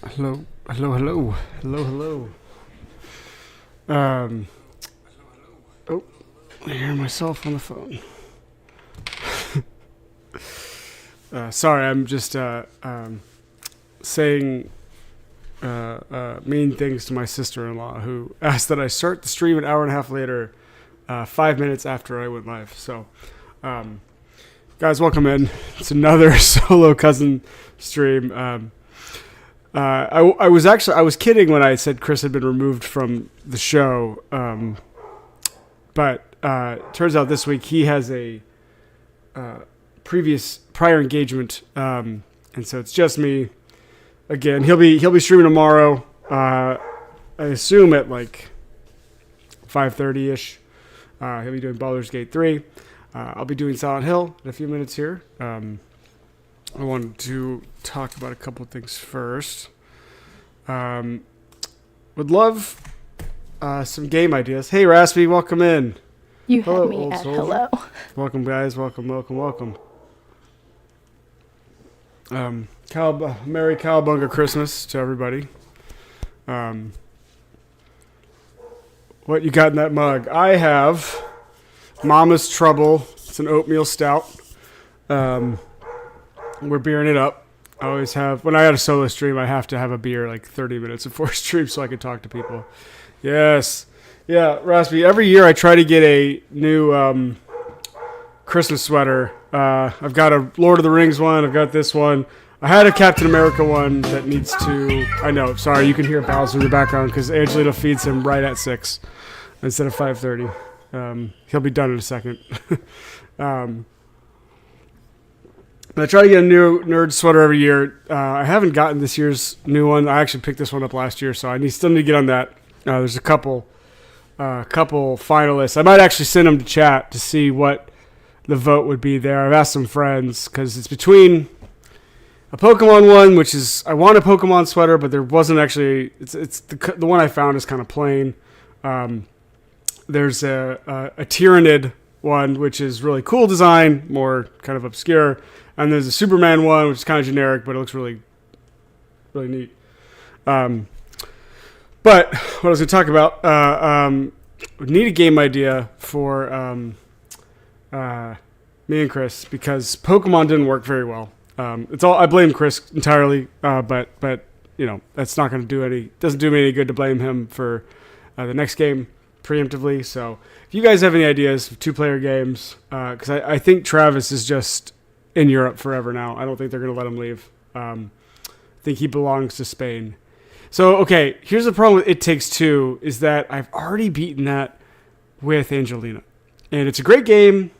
Hello, hello, hello, hello, hello. Um, oh, I hear myself on the phone. Sorry, I'm just saying mean things to my sister-in-law, who asked that I start the stream an hour and a half later, 5 minutes after I went live. So, guys, welcome in. It's another solo cousin stream. I was kidding when I said Chris had been removed from the show, but turns out this week he has a prior engagement, and so it's just me again. He'll be streaming tomorrow. I assume at like 5:30 ish. He'll be doing Baldur's Gate 3. I'll be doing Silent Hill in a few minutes here. I wanted to talk about a couple of things first. Would love some game ideas. Hey, Raspy, welcome in. You Hello, had me old at soldier. hello. Welcome, guys. Welcome. Merry Cowabunga Christmas to everybody. What you got in that mug? I have Mama's Trouble. It's an oatmeal stout. We're beering it up. I always have, when I had a solo stream, I have to have a beer like 30 minutes before stream so I can talk to people. Yes. Yeah, Raspy, every year I try to get a new Christmas sweater. I've got a Lord of the Rings one. I've got this one. I had a Captain America one that needs to, I know, sorry, you can hear Bowser in the background because Angelina feeds him right at 6 instead of 5:30. He'll be done in a second. I try to get a new nerd sweater every year. I haven't gotten this year's new one. I actually picked this one up last year, so I still need to get on that. There's a couple finalists. I might actually send them to chat to see what the vote would be there. I've asked some friends because it's between a Pokemon one, which is I want a Pokemon sweater, but there wasn't actually. It's the one I found is kind of plain. There's a Tyranid one, which is really cool design, more kind of obscure. And there's a Superman one, which is kind of generic, but it looks really, really neat. But what I was going to talk about, we need a game idea for me and Chris because Pokemon didn't work very well. It's all I blame Chris entirely, but you know that's not going to doesn't do me any good to blame him for the next game preemptively. So if you guys have any ideas of 2-player games, because I think Travis is just in Europe forever now. I don't think they're going to let him leave. I think he belongs to Spain. So, okay, here's the problem with It Takes Two is that I've already beaten that with Angelina. And it's a great game.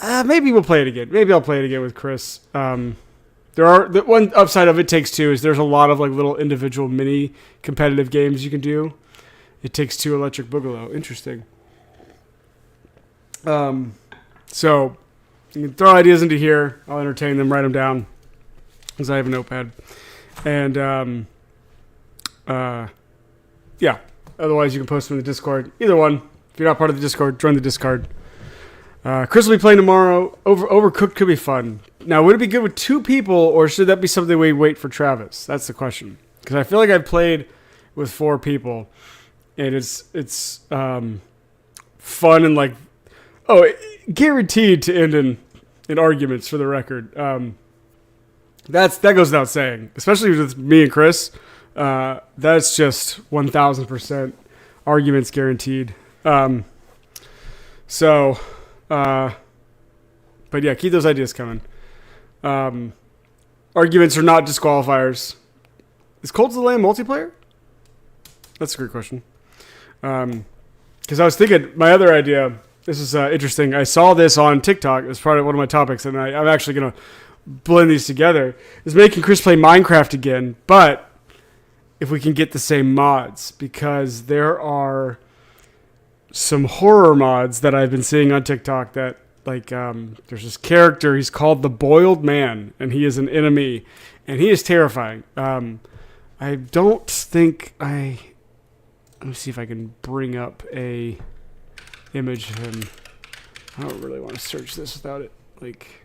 Maybe we'll play it again. Maybe I'll play it again with Chris. The one upside of It Takes Two is there's a lot of like little individual mini competitive games you can do. It Takes Two Electric Boogaloo. Interesting. So you can throw ideas into here. I'll entertain them, write them down, because I have a notepad. And, yeah. Otherwise, you can post them in the Discord. Either one. If you're not part of the Discord, join the Discord. Chris will be playing tomorrow. Overcooked could be fun. Now, would it be good with 2 people, or should that be something we wait for Travis? That's the question. Because I feel like I've played with 4 people, and it's fun and like... Oh, guaranteed to end in arguments, for the record. That goes without saying, especially with me and Chris. That's just 1,000% arguments guaranteed. But yeah, keep those ideas coming. Arguments are not disqualifiers. Is Cult of the Lamb multiplayer? That's a great question. Because I was thinking, my other idea... This is interesting. I saw this on TikTok as part of one of my topics, and I'm actually going to blend these together. Is making Chris play Minecraft again, but if we can get the same mods, because there are some horror mods that I've been seeing on TikTok that, like, there's this character, he's called the Boiled Man, and he is an enemy, and he is terrifying. I don't think let me see if I can bring up a... image of him. I don't really want to search this without it. Like,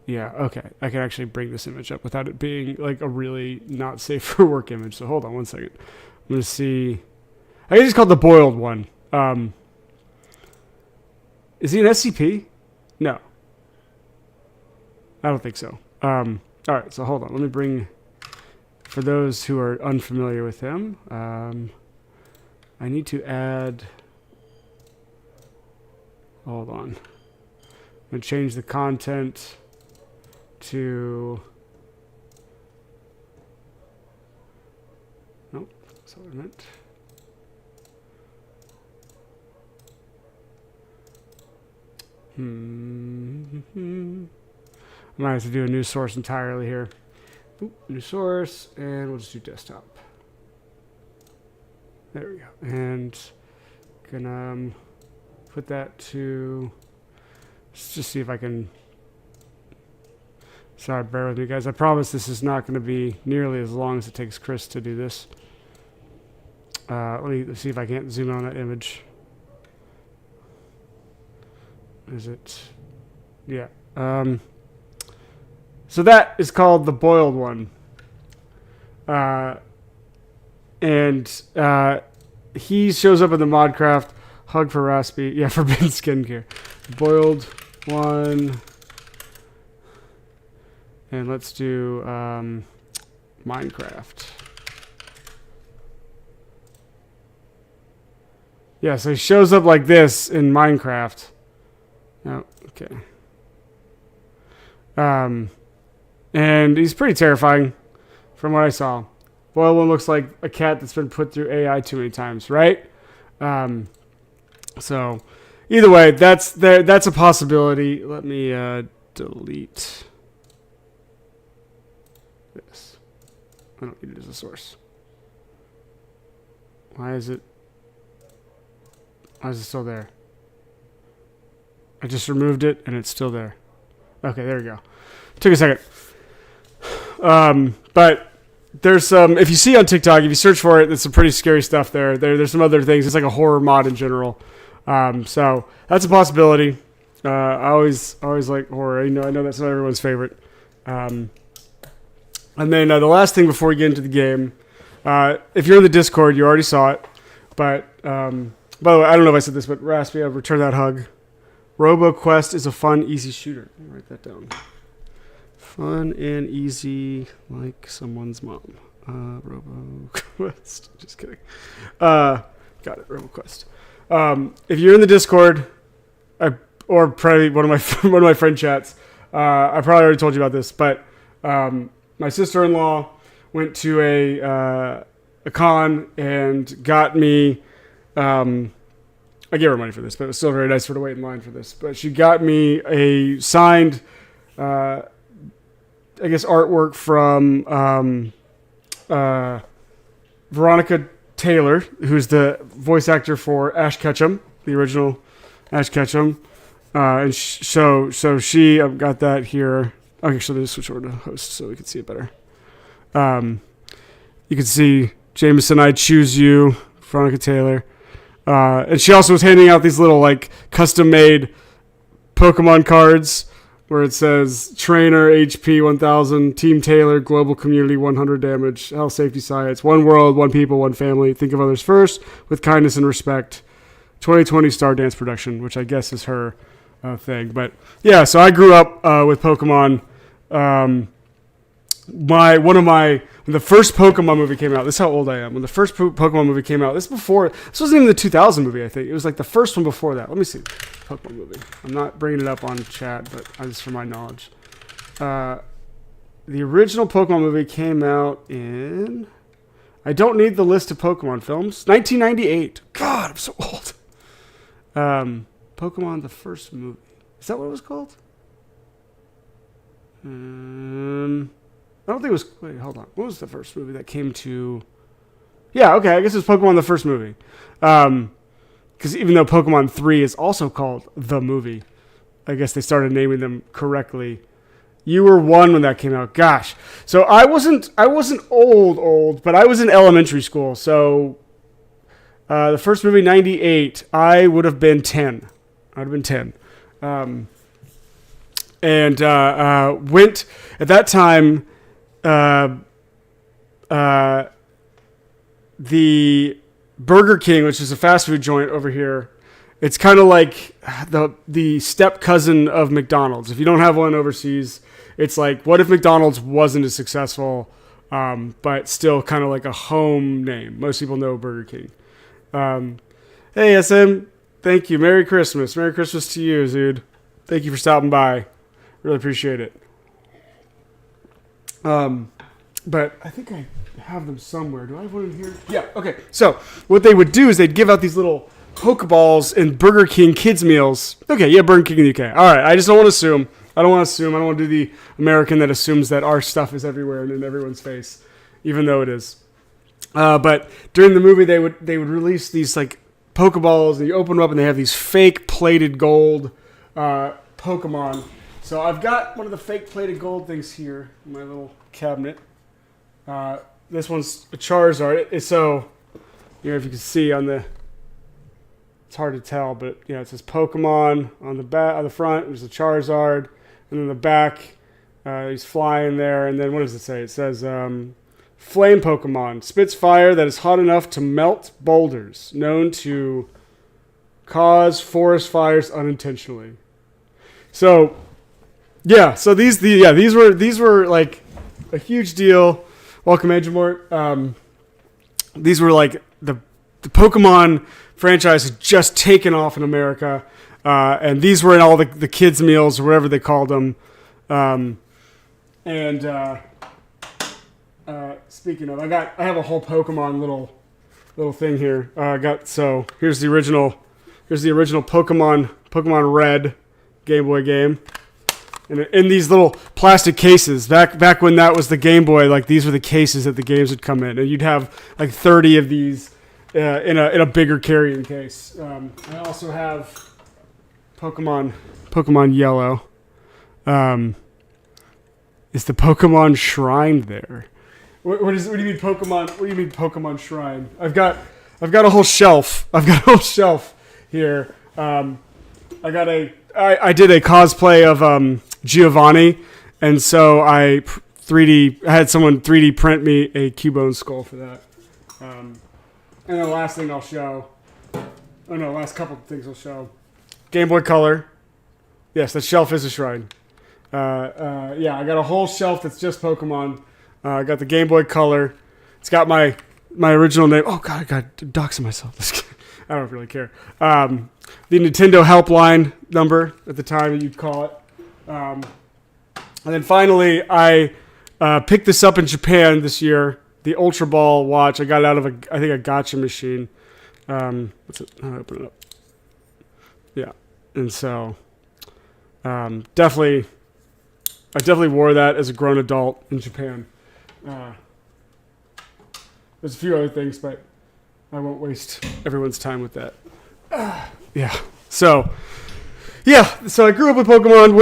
Yeah, okay. I can actually bring this image up without it being like a really not safe for work image. So hold on one second. I'm going to see. I guess it's called the boiled one. Is he an SCP? No. I don't think so. All right, so hold on. Let me bring, for those who are unfamiliar with him, I need to add, hold on. I'm going to change the content to, nope, that's what I meant. I might have to do a new source entirely here. Boop, new source, and we'll just do desktop. There we go. And gonna put that to, let's just see if I can, sorry, bear with me guys. I promise this is not going to be nearly as long as it takes Chris to do this. Let's see if I can't zoom in on that image. Is it? Yeah. So that is called the boiled one. And he shows up in the Modcraft. Hug for Raspy. Yeah, Forbidden Skincare. Boiled one. And let's do Minecraft. Yeah, so he shows up like this in Minecraft. Oh, okay. And he's pretty terrifying from what I saw. Boiled one looks like a cat that's been put through AI too many times, right? So either way, that's a possibility. Let me delete this. I don't need it as a source. Why is it still there? I just removed it and it's still there. Okay, there we go. Took a second. But there's some, if you see on TikTok, if you search for it, there's some pretty scary stuff there. There's some other things. It's like a horror mod in general. So that's a possibility. I always like horror. I know that's not everyone's favorite. And then the last thing before we get into the game, if you're in the Discord, you already saw it. But by the way, I don't know if I said this, but Raspy, I'll return that hug. RoboQuest is a fun, easy shooter. Let me write that down. Fun and easy, like someone's mom. RoboQuest. Just kidding. Got it. RoboQuest. If you're in the Discord, or probably one of my friend chats, I probably already told you about this, but my sister-in-law went to a con and got me. I gave her money for this, but it was still very nice for her to wait in line for this. But she got me a signed, I guess, artwork from Veronica Taylor, who's the voice actor for Ash Ketchum, the original Ash Ketchum. And so she got that here. Okay, so let's switch over to host so we can see it better. You can see Jameson, I Choose You, Veronica Taylor. And she also was handing out these little like custom-made Pokemon cards where it says Trainer HP 1000, Team Taylor, Global Community 100 damage, Health Safety Science, one world, one people, one family. Think of others first with kindness and respect. 2020 Star Dance Production, which I guess is her thing. But yeah, so I grew up with Pokemon. When the first Pokemon movie came out, this is how old I am. When the first Pokemon movie came out, this wasn't even the 2000 movie, I think. It was like the first one before that. Let me see. Pokemon movie. I'm not bringing it up on chat, but just for my knowledge. The original Pokemon movie came out in, I don't need the list of Pokemon films, 1998. God, I'm so old. Pokemon, the first movie. Is that what it was called? I don't think it was. Wait, hold on. What was the first movie that came to? Yeah, okay. I guess it was Pokemon the first movie. Because even though Pokemon 3 is also called the movie, I guess they started naming them correctly. You were 1 when that came out. Gosh. So I wasn't old, but I was in elementary school. So the first movie, 98, I would have been 10. I would have been 10. and went at that time. The Burger King, which is a fast food joint over here, it's kind of like the step cousin of McDonald's. If you don't have one overseas, it's like, what if McDonald's wasn't as successful, but still kind of like a home name? Most people know Burger King. Hey, SM, thank you. Merry Christmas. Merry Christmas to you, dude. Thank you for stopping by. Really appreciate it. But I think I have them somewhere. Do I have one in here? Yeah, okay. So what they would do is they'd give out these little Pokeballs in Burger King kids meals. Okay, yeah, Burger King in the UK. All right, I just don't want to assume. I don't want to do the American that assumes that our stuff is everywhere and in everyone's face, even though it is. But during the movie, they would release these like Pokeballs, and you open them up, and they have these fake plated gold Pokemon. So I've got one of the fake plated gold things here in my little cabinet. This one's a Charizard. It's so, if you can see on the, it's hard to tell, but it says Pokemon on the back, on the front. There's a Charizard, and then the back, he's flying there. And then what does it say? It says Flame Pokemon spits fire that is hot enough to melt boulders, known to cause forest fires unintentionally. So, yeah. So these were like a huge deal. Welcome, Edgemort. These were like the Pokemon franchise had just taken off in America, and these were in all the kids' meals or whatever they called them. Speaking of, I have a whole Pokemon little thing here. Here's the original Pokemon Red Game Boy game. And in these little plastic cases, back when that was the Game Boy, like these were the cases that the games would come in, and you'd have like 30 of these in a bigger carrying case. I also have Pokemon Yellow. Is the Pokemon Shrine there? What do you mean Pokemon? What do you mean Pokemon Shrine? I've got a whole shelf. Here. I did a cosplay of Giovanni, and so I had someone 3D print me a Cubone skull for that. And the last thing I'll show, last couple of things I'll show. Game Boy Color. Yes, that shelf is a shrine. I got a whole shelf that's just Pokemon. I got the Game Boy Color. It's got my original name. Oh God, I got doxing myself. I don't really care. The Nintendo helpline number at the time you'd call it. And then finally, I picked this up in Japan this year. The Ultra Ball watch. I got it out of a gacha machine. What's it? How do I open it up? Yeah, and so I definitely wore that as a grown adult in Japan. There's a few other things, but I won't waste everyone's time with that. So I grew up with Pokemon.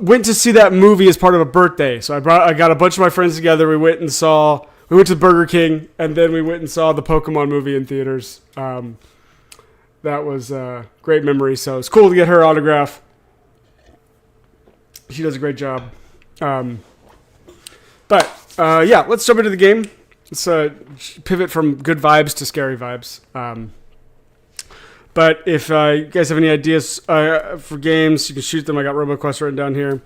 Went to see that movie as part of a birthday. So I got a bunch of my friends together. We went to Burger King, and then we went and saw the Pokemon movie in theaters. That was a great memory. So it's cool to get her autograph. She does a great job. Let's jump into the game. Let's pivot from good vibes to scary vibes. But if you guys have any ideas for games, you can shoot them. I got RoboQuest written down here.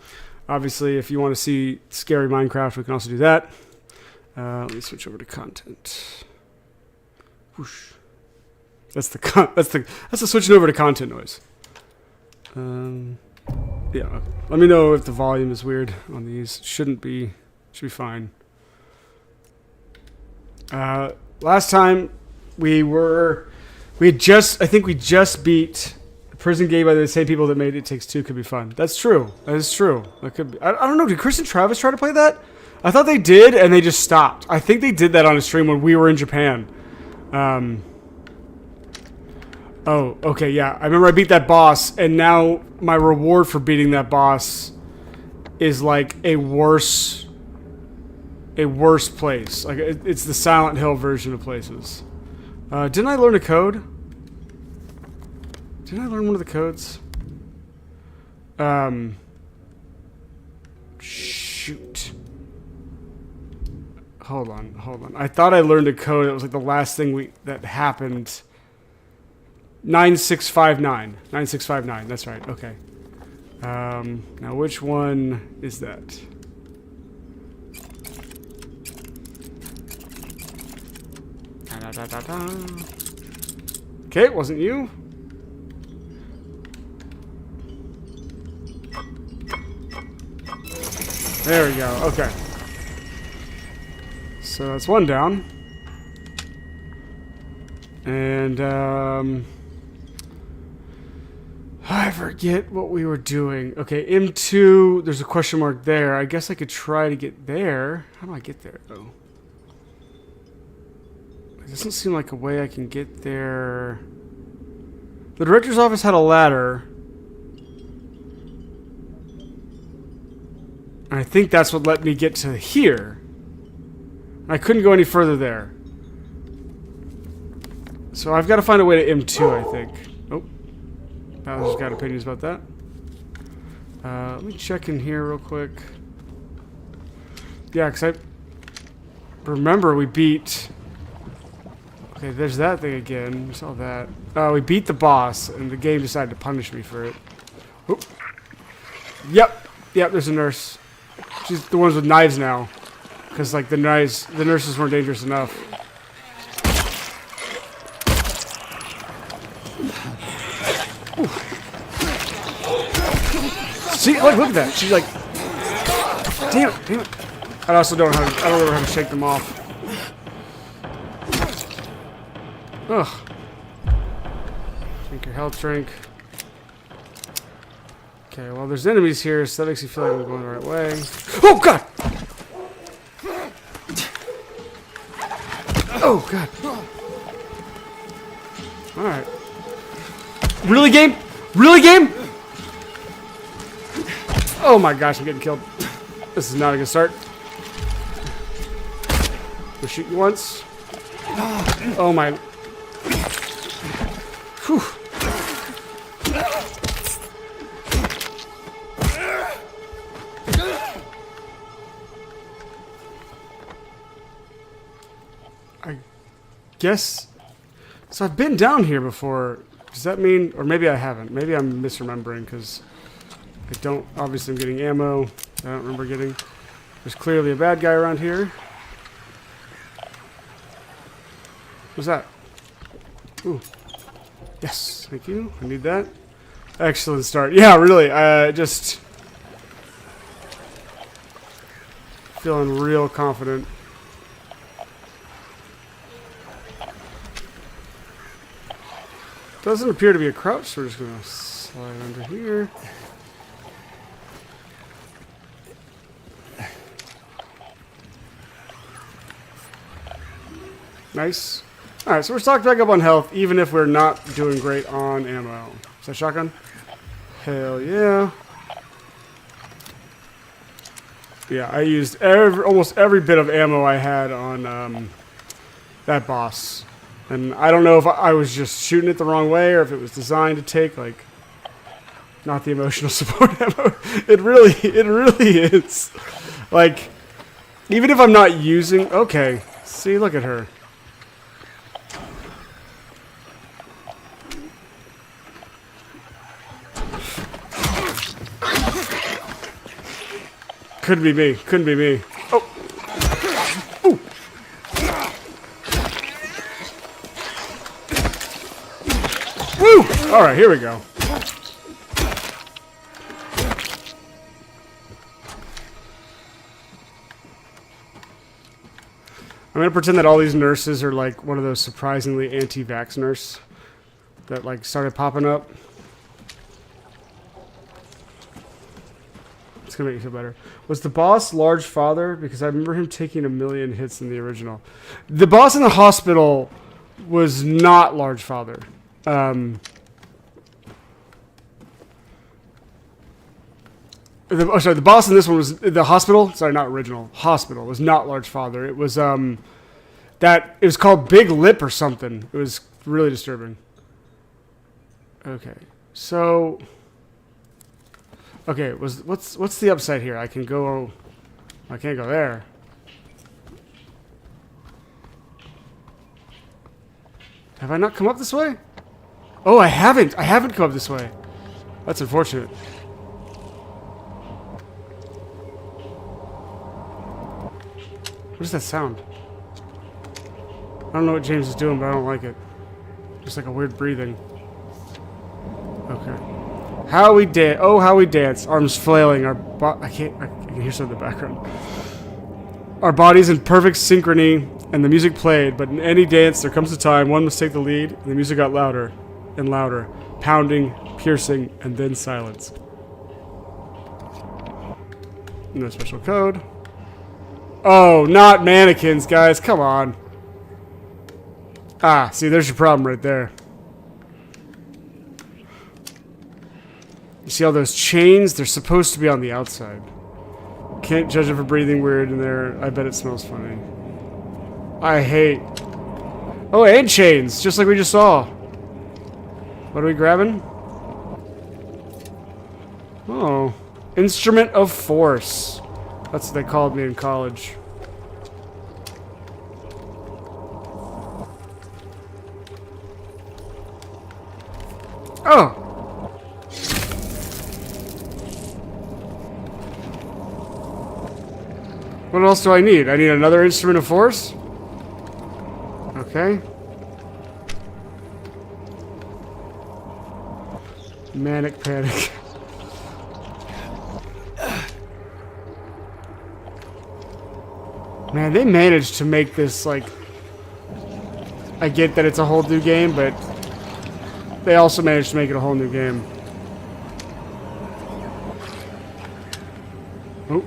Obviously, if you want to see scary Minecraft, we can also do that. Let me switch over to content. Whoosh. That's the switching over to content noise. Let me know if the volume is weird on these. Should be fine. Last time we just beat a prison game by the same people that made It Takes Two. Could be fun. That's true. That is true. That could be. I don't know. Did Chris and Travis try to play that? I thought they did, and they just stopped. I think they did that on a stream when we were in Japan. Oh, okay, yeah. I remember I beat that boss, and now my reward for beating that boss is like a worse place. Like it's the Silent Hill version of places. Didn't I learn a code? Didn't I learn one of the codes? Shoot. Hold on. I thought I learned a code. It was like the last thing that happened. 9659. 9659. That's right. Okay. Now which one is that? Okay, it wasn't you. There we go. Okay. So that's one down. And I forget what we were doing. Okay, M2, there's a question mark there. I guess I could try to get there. How do I get there, though? It doesn't seem like a way I can get there. The director's office had a ladder. And I think that's what let me get to here. I couldn't go any further there. So I've got to find a way to M2, I think. Oh. Bowser's got opinions about that. Let me check in here real quick. Yeah, because I remember we beat... Okay, there's that thing again. We saw that. We beat the boss, and the game decided to punish me for it. Oop. Yep, there's a nurse. She's the ones with knives now. Because, like, the nurses weren't dangerous enough. Ooh. See, look at that. She's like, damn it. I also don't know how to shake them off. Ugh. Drink your health drink. Okay, well, there's enemies here, so that makes you feel like I'm going the right way. Oh, God! Oh, God. Alright. Really, game? Really, game? Oh, my gosh, I'm getting killed. This is not a good start. We'll shoot you once. Oh, my... Whew. I guess... So I've been down here before. Does that mean... Or maybe I haven't. Maybe I'm misremembering because I don't... Obviously I'm getting ammo. I don't remember getting... There's clearly a bad guy around here. What's that? Ooh. Yes, thank you. I need that. Excellent start. Yeah, really. Just feeling real confident. Doesn't appear to be a crouch, so we're just going to slide under here. Nice. Alright, so we're stocked back up on health, even if we're not doing great on ammo. Is that shotgun? Hell yeah. Yeah, I used almost every bit of ammo I had on that boss. And I don't know if I was just shooting it the wrong way or if it was designed to take, like, not the emotional support ammo. It really is. Like, even if I'm not using... Okay, see, look at her. Couldn't be me. Couldn't be me. Oh. Ooh. Woo! All right, here we go. I'm gonna pretend that all these nurses are like one of those surprisingly anti-vax nurse that like started popping up. It's gonna make you feel better. Was the boss Large Father? Because I remember him taking 1,000,000 hits in the original. The boss in the hospital was not Large Father. The boss in this one was the hospital. Sorry, not original. Hospital was not Large Father. It was it was called Big Lip or something. It was really disturbing. Okay, so Okay, what's the upside here? I can go... I can't go there. Have I not come up this way? Oh, I haven't. I haven't come up this way. That's unfortunate. What is that sound? I don't know what James is doing, but I don't like it. Just like a weird breathing. Okay. How we dance. Oh, how we dance. Arms flailing. I can hear something in the background. Our bodies in perfect synchrony, and the music played. But in any dance, there comes a time one must take the lead, and the music got louder and louder. Pounding, piercing, and then silence. No special code. Oh, not mannequins, guys. Come on. Ah, see, there's your problem right there. You see all those chains? They're supposed to be on the outside. Can't judge it for breathing weird in there. I bet it smells funny. I hate... Oh, and chains, just like we just saw. What are we grabbing? Oh. Instrument of Force. That's what they called me in college. Oh! What else do I need? I need another instrument of force? Okay. Manic panic. Man, they managed to make this, like... I get that it's a whole new game, but... They also managed to make it a whole new game. Oh,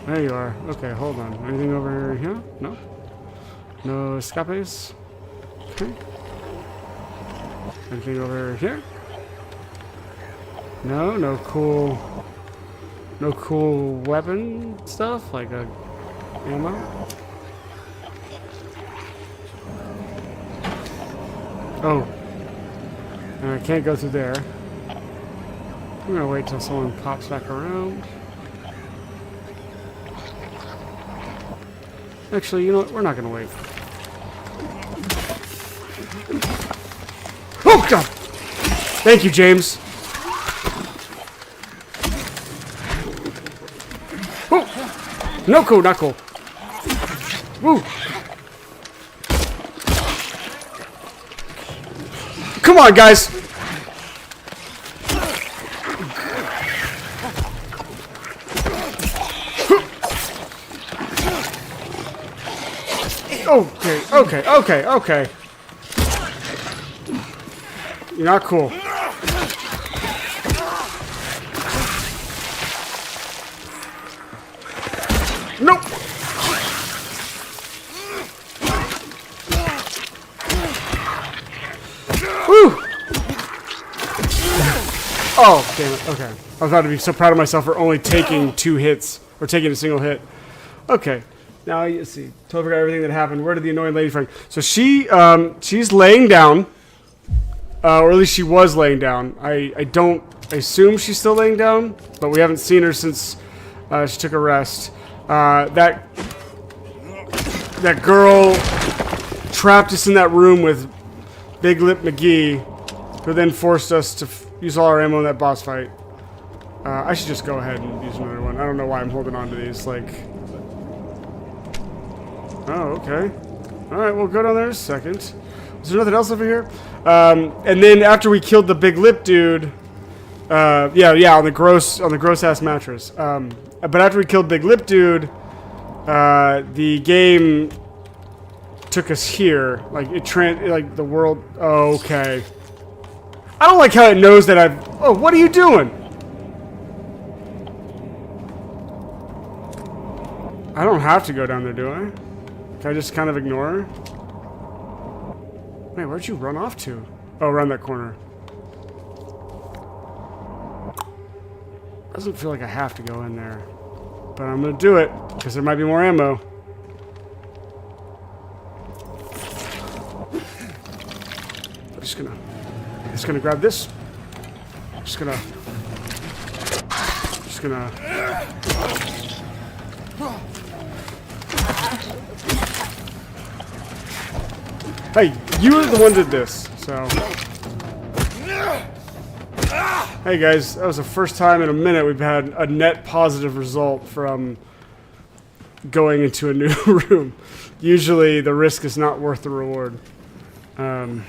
there you are. Okay, hold on. Anything over here? No? No escapes? Okay. Anything over here? No? No cool... No cool weapon stuff? Like a... ammo? Oh. And I can't go through there. I'm gonna wait till someone pops back around. Actually, you know what? We're not gonna wait. Oh, God! Thank you, James. Oh! No cool, not cool. Woo! Come on, guys! Okay. You're not cool. Nope! Woo! Oh, damn it. Okay. I was about to be so proud of myself for only taking 2 hits. Or taking a single hit. Okay. Now, you see. Totally forgot everything that happened. Where did the annoying lady find? So she's laying down. Or at least she was laying down. I assume she's still laying down. But we haven't seen her since she took a rest. That girl trapped us in that room with Big Lip McGee, who then forced us to use all our ammo in that boss fight. I should just go ahead and use another one. I don't know why I'm holding on to these, like... Oh, okay. Alright, we'll go down there in a second. Is there nothing else over here? And then after we killed the Big Lip dude... yeah, on the gross ass mattress. But after we killed Big Lip dude, the game took us here. Like like the world. Oh, okay. I don't like how it knows that I've. Oh, what are you doing? I don't have to go down there, do I? Can I just kind of ignore her? Wait, where'd you run off to? Oh, around that corner. Doesn't feel like I have to go in there, but I'm gonna do it because there might be more ammo. I'm just gonna grab this. Just gonna. just gonna... Hey, you were the one that did this, so... Hey guys, that was the first time in a minute we've had a net positive result from going into a new room. Usually the risk is not worth the reward. Anything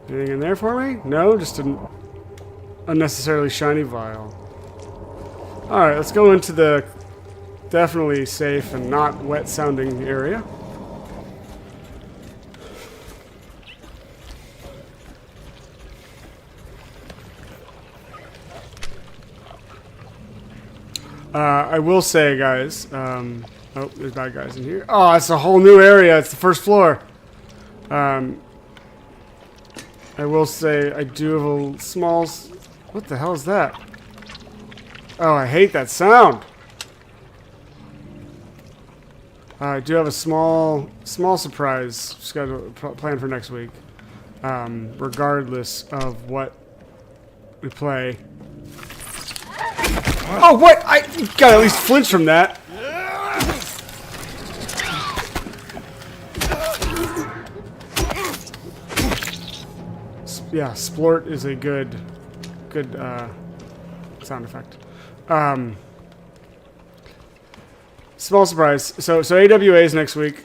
in there for me? No, just an unnecessarily shiny vial. Alright, let's go into the definitely safe and not wet sounding area. I will say, guys, oh, there's bad guys in here. Oh, it's a whole new area. It's the first floor. I will say I do have a small... What the hell is that? Oh, I hate that sound. I do have a small surprise schedule planned for next week. Regardless of what we play. Oh, what? I gotta at least flinch from that. Yeah, splort is a good sound effect. Small surprise. So AWA is next week.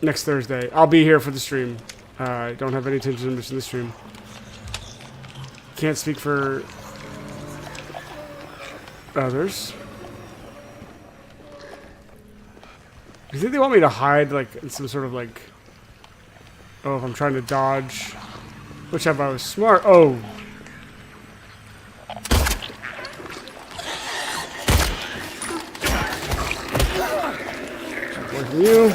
Next Thursday. I'll be here for the stream. I don't have any intention of missing the stream. Can't speak for others. Do you think they want me to hide, like, in some sort of, like... Oh, if I'm trying to dodge... Which if I was smart... Oh! Away from you.